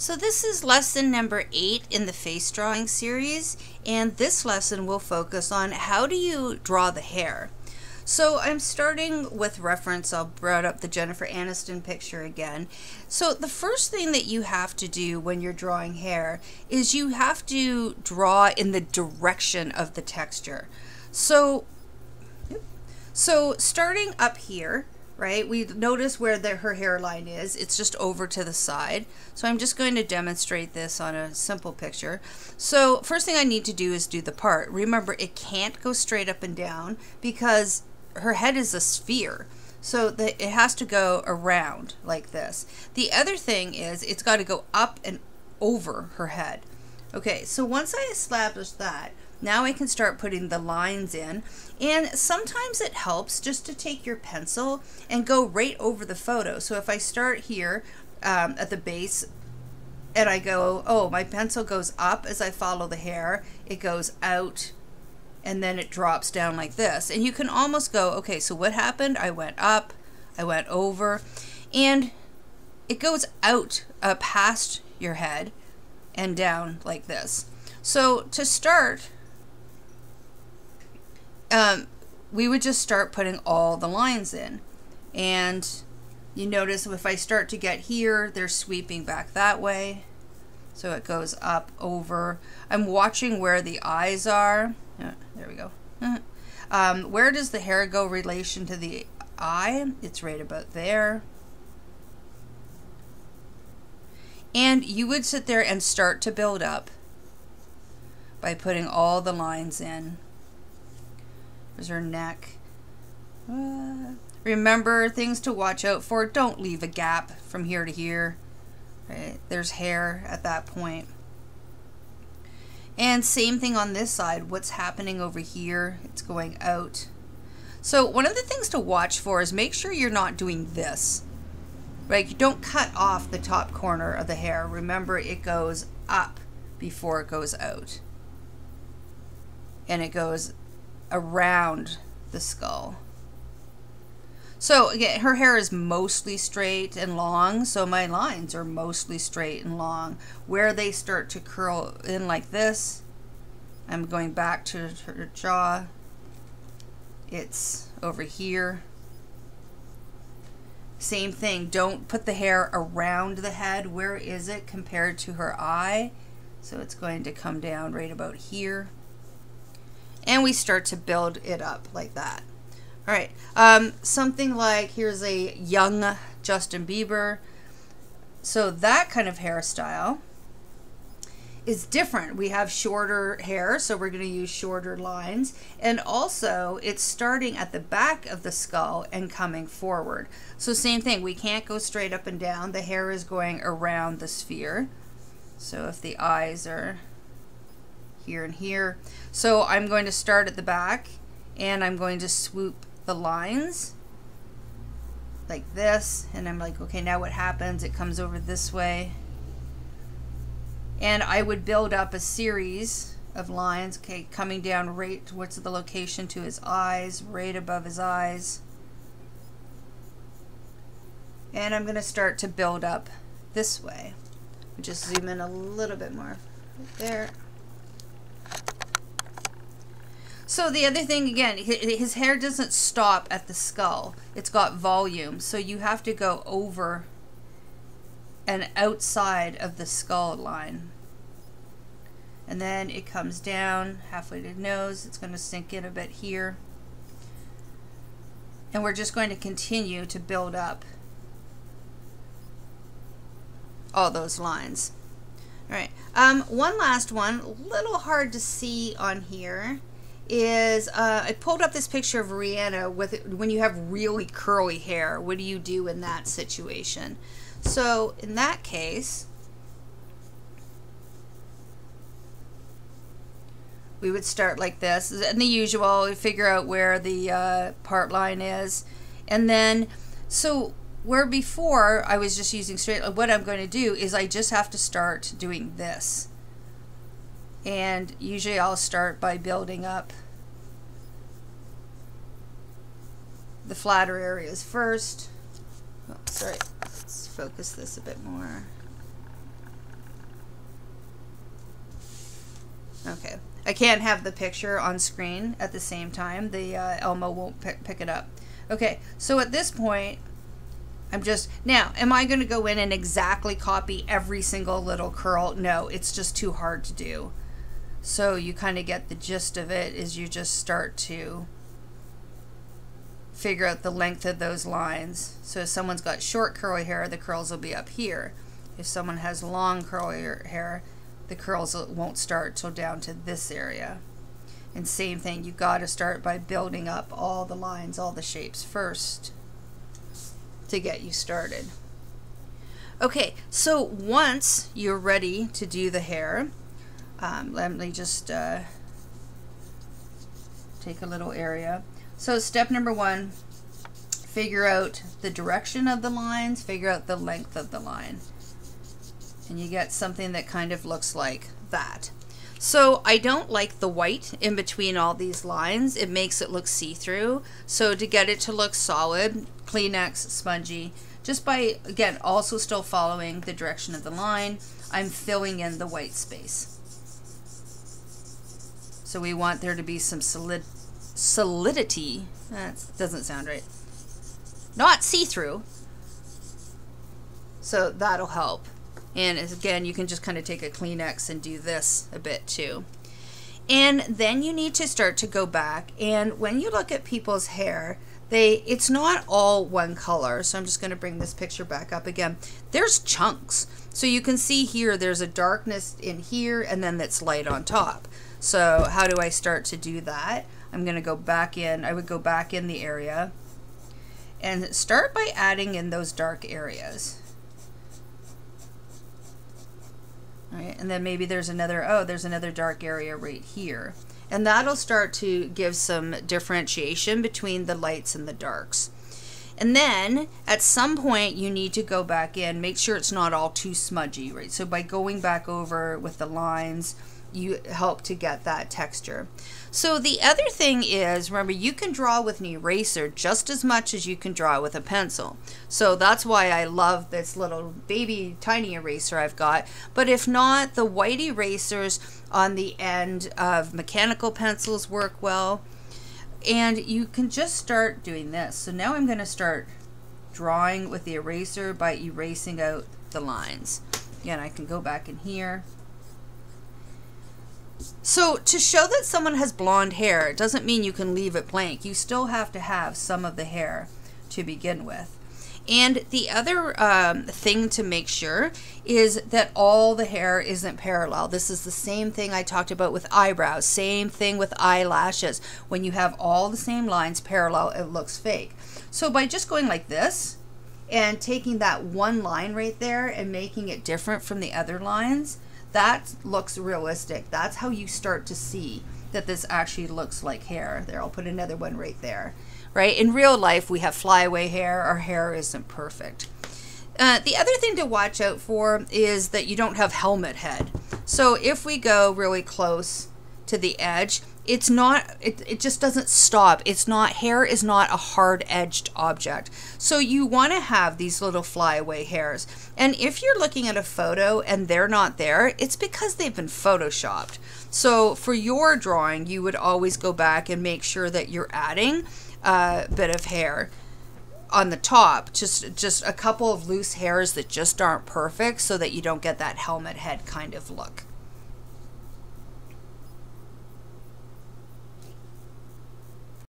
So this is lesson number 8 in the face drawing series, and this lesson will focus on how do you draw the hair. So I'm starting with reference. I'll bring up the Jennifer Aniston picture again. So the first thing that you have to do when you're drawing hair is you have to draw in the direction of the texture. So starting up here, right, we notice where her hairline is. It's just over to the side. So I'm just going to demonstrate this on a simple picture. So first thing I need to do is do the part. Remember, it can't go straight up and down because her head is a sphere. So it has to go around like this. The other thing is it's got to go up and over her head. Okay, so once I establish that, now I can start putting the lines in, and sometimes it helps just to take your pencil and go right over the photo. So if I start here at the base and I go, oh, my pencil goes up as I follow the hair, it goes out, and then it drops down like this. And you can almost go, okay, so what happened? I went up, I went over, and it goes out past your head and down like this. So to start, we would just start putting all the lines in. And you notice if I start to get here, they're sweeping back that way. So it goes up, over. I'm watching where the eyes are. There we go. Where does the hair go in relation to the eye? It's right about there. And you would sit there and start to build up by putting all the lines in. There's her neck. Remember things to watch out for. Don't leave a gap from here to here. Right? There's hair at that point. And same thing on this side. What's happening over here? It's going out. So one of the things to watch for is make sure you're not doing this. Right? You don't cut off the top corner of the hair. Remember, it goes up before it goes out. And it goes around the skull. So again, her hair is mostly straight and long, so my lines are mostly straight and long. Where they start to curl in like this, I'm going back to her jaw. It's over here. Same thing, don't put the hair around the head. Where is it compared to her eye? So it's going to come down right about here. And we start to build it up like that. All right, something like, here's a young Justin Bieber. So that kind of hairstyle is different. We have shorter hair, so we're going to use shorter lines. And also, it's starting at the back of the skull and coming forward. So same thing, we can't go straight up and down. The hair is going around the sphere. So if the eyes are here and here. So I'm going to start at the back and I'm going to swoop the lines like this, and I'm like, okay, now what happens? It comes over this way, and I would build up a series of lines, okay, coming down right towards the location to his eyes, right above his eyes, and I'm going to start to build up this way. Just zoom in a little bit more right there. So the other thing, again, his hair doesn't stop at the skull. It's got volume. So you have to go over and outside of the skull line. And then it comes down halfway to the nose. It's going to sink in a bit here. And we're just going to continue to build up all those lines. All right. One last one, a little hard to see on here, is I pulled up this picture of Rihanna with when you have really curly hair. What do you do in that situation? So in that case, we would start like this. And the usual, we figure out where the part line is. And then, so where before I was just using straight, what I'm going to do is I just have to start doing this. And usually I'll start by building up the flatter areas first. Oh, sorry, let's focus this a bit more. Okay. I can't have the picture on screen at the same time. The Elmo won't pick it up. Okay, so at this point, now, am I going to go in and exactly copy every single little curl? No, it's just too hard to do. So you kind of get the gist of it is you just start to figure out the length of those lines. So if someone's got short curly hair, the curls will be up here. If someone has long curly hair, the curls won't start till down to this area. And same thing, you got to start by building up all the lines, all the shapes first to get you started. Okay, so once you're ready to do the hair, let me just take a little area. So step number 1, figure out the direction of the lines, figure out the length of the line. And you get something that kind of looks like that. So I don't like the white in between all these lines. It makes it look see-through. So to get it to look solid, Kleenex, spongy, just by, again, also still following the direction of the line, I'm filling in the white space. So we want there to be some solidity. That doesn't sound right. Not see-through. So that'll help. And again, you can just kind of take a Kleenex and do this a bit too. And then you need to start to go back. And when you look at people's hair, it's not all one color. So I'm just going to bring this picture back up again. There's chunks. So you can see here, there's a darkness in here and then that's light on top. So how do I start to do that? I'm going to go back in. I would go back in the area and start by adding in those dark areas. All right, and then maybe there's another dark area right here. And that'll start to give some differentiation between the lights and the darks. And then at some point you need to go back in, make sure it's not all too smudgy, right? So by going back over with the lines, you help to get that texture. So the other thing is, remember, you can draw with an eraser just as much as you can draw with a pencil. So that's why I love this little baby tiny eraser I've got. But if not, the white erasers on the end of mechanical pencils work well. And you can just start doing this. So now I'm going to start drawing with the eraser by erasing out the lines. Again, I can go back in here. So to show that someone has blonde hair, it doesn't mean you can leave it blank. You still have to have some of the hair to begin with. And the other thing to make sure is that all the hair isn't parallel. This is the same thing I talked about with eyebrows, same thing with eyelashes. When you have all the same lines parallel, it looks fake. So by just going like this and taking that one line right there and making it different from the other lines, that looks realistic. That's how you start to see that this actually looks like hair. There, I'll put another one right there. Right? In real life, we have flyaway hair. Our hair isn't perfect. The other thing to watch out for is that you don't have helmet head. So if we go really close to the edge, it's not, it just doesn't stop. It's not, hair is not a hard-edged object. So you want to have these little flyaway hairs. And if you're looking at a photo and they're not there, it's because they've been photoshopped. So for your drawing, you would always go back and make sure that you're adding a bit of hair on the top, just a couple of loose hairs that just aren't perfect so that you don't get that helmet head kind of look.